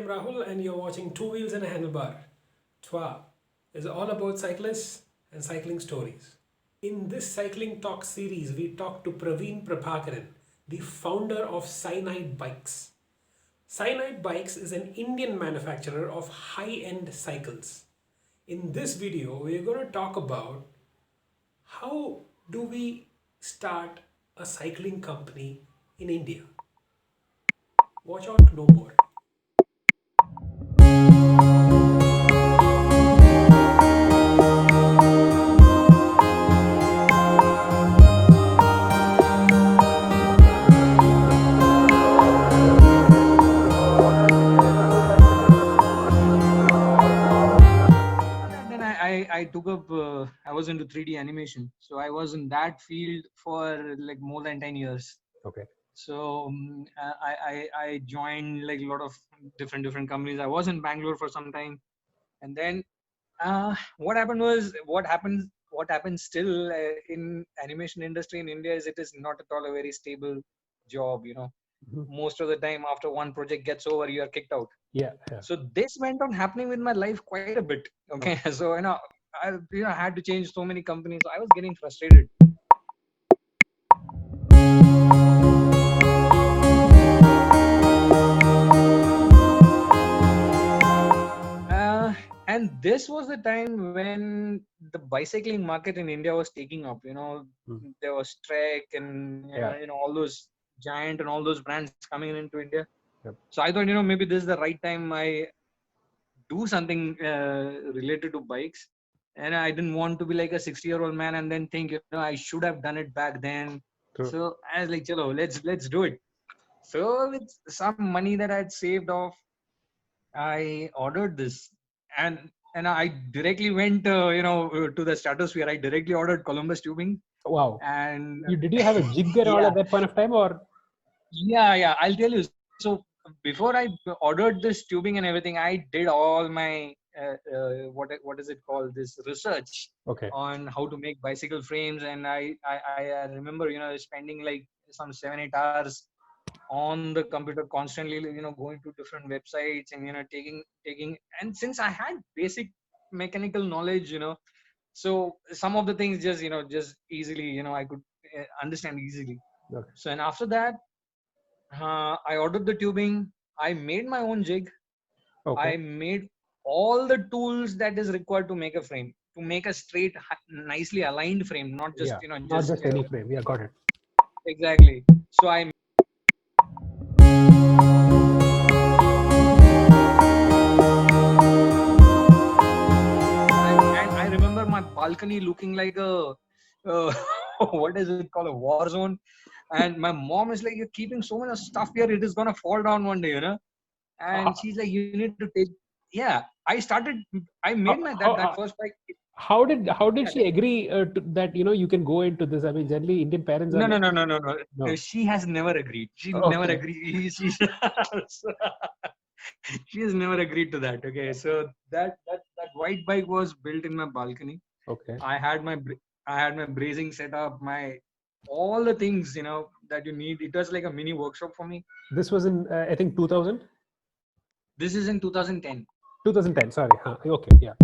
I'm Rahul, and you're watching Two Wheels and a Handlebar. Twa is all about cyclists and cycling stories. In this cycling talk series, we talk to Praveen Prabhakaran, the founder of Psynyde Bikes. Psynyde Bikes is an Indian manufacturer of high end cycles. In this video, we're going to talk about how do we start a cycling company in India. Watch out to know more. Then I took up, I was into 3D animation. So I was in that field for like more than 10 years. Okay. So I joined like a lot of different companies. I was in Bangalore for some time. And then what happened was, what happens still in animation industry in India is it is not at all a very stable job. Mhm. Most of the time after one project gets over, you are kicked out. Yeah, yeah. So this went on happening with my life quite a bit. Okay. So I had to change so many companies. So I was getting frustrated. And this was the time when the bicycling market in India was taking up. There was Trek and Yeah. all those Giant and all those brands coming into India. Yep. So I thought, maybe this is the right time I do something related to bikes. And I didn't want to be like a 60-year-old man and then think, I should have done it back then. True. So I was like, chalo, let's do it. So with some money that I'd saved off, I ordered this, and I directly went, to the stratosphere. I directly ordered Columbus tubing, Wow. and Did you have a jig and all yeah, at that point of time, or? yeah. I'll tell you. So before I ordered this tubing and everything, I did all my what is it called, this research Okay. on how to make bicycle frames, and I remember spending like some 7-8 hours on the computer constantly, going to different websites and taking. And since I had basic mechanical knowledge, so some of the things just easily, I could understand easily. Okay. So and after that, I ordered the tubing. I made my own jig. Okay. I made all the tools that is required to make a frame, to make a straight, nicely aligned frame, not just Yeah. Not just just any frame. Yeah, got it. exactly. So I remember my balcony looking like a what is it called, a war zone. And my mom is like, "You're keeping so much stuff here; it is gonna fall down one day." And How, she's like, "You need to take." Yeah, I started. I made how, my how, that first bike. how did Yeah, she agree to that? You can go into this. I mean, generally Indian parents are no, no, like, no, no, no, no. no. She has never agreed. She never Okay. agreed. She has never agreed to that. Okay, so that white bike was built in my balcony. Okay. I had my brazing setup, my all the things that you need. It was like a mini workshop for me. This was in I think 2000, This is in 2010. 2010. Sorry. Huh. Okay. Yeah.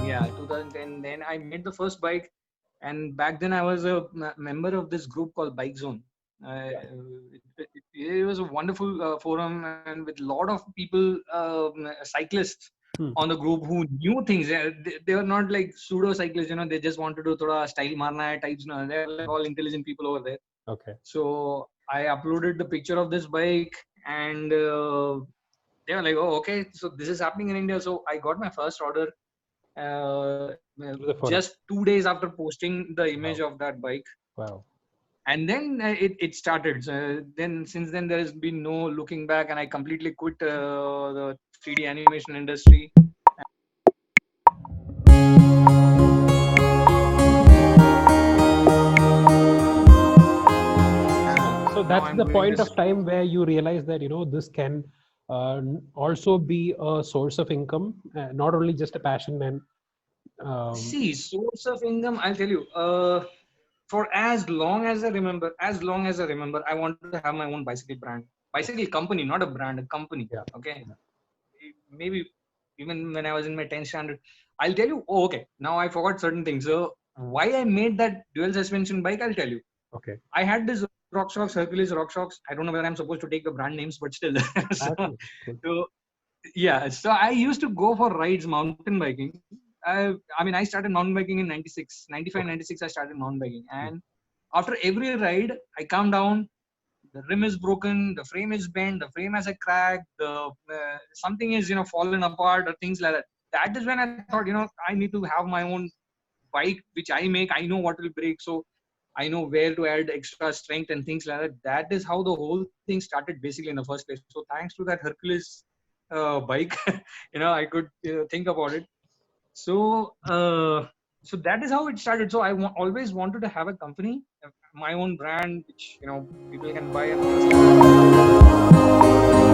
Yeah, 2010. Then I made the first bike, and back then I was a member of this group called Bike Zone. Yeah. It was a wonderful forum, and with a lot of people, cyclists Hmm. on the group who knew things. They were not like pseudo cyclists, they just wanted to thoda style marna hai types. No, they're like all intelligent people over there. Okay. So I uploaded the picture of this bike, and they were like, "Oh, okay, so this is happening in India." So I got my first order uh, Through the forum. just 2 days after posting the image Wow. of that bike. Wow. And then it started. Then since then there has been no looking back, and I completely quit the 3D animation industry. So Now that's I'm the doing point this. of time where you realize that this can also be a source of income, not only just a passion. And See, source of income, I'll tell you. For as long as I remember, I wanted to have my own bicycle brand, bicycle company, not a brand, a company. Yeah. Okay, Yeah. maybe even when I was in my 10th standard, I'll tell you. Oh, okay, now I forgot certain things. So why I made that dual suspension bike, I'll tell you. Okay. I had this RockShox, Hercules RockShox. I don't know whether I'm supposed to take the brand names, but still. so, Absolutely. Cool. so yeah, so I used to go for rides, mountain biking. I mean, I started mountain biking in 96, 95, Okay. 96. I started mountain biking. Mm. And after every ride, I come down, the rim is broken, the frame is bent, the frame has a crack, something is, fallen apart or things like that. That is when I thought, I need to have my own bike, which I make. I know what will break. So I know where to add extra strength and things like that. That is how the whole thing started basically in the first place. So thanks to that Hercules bike, I could think about it. So so that is how it started. So always wanted to have a company, my own brand, which people can buy and things like that.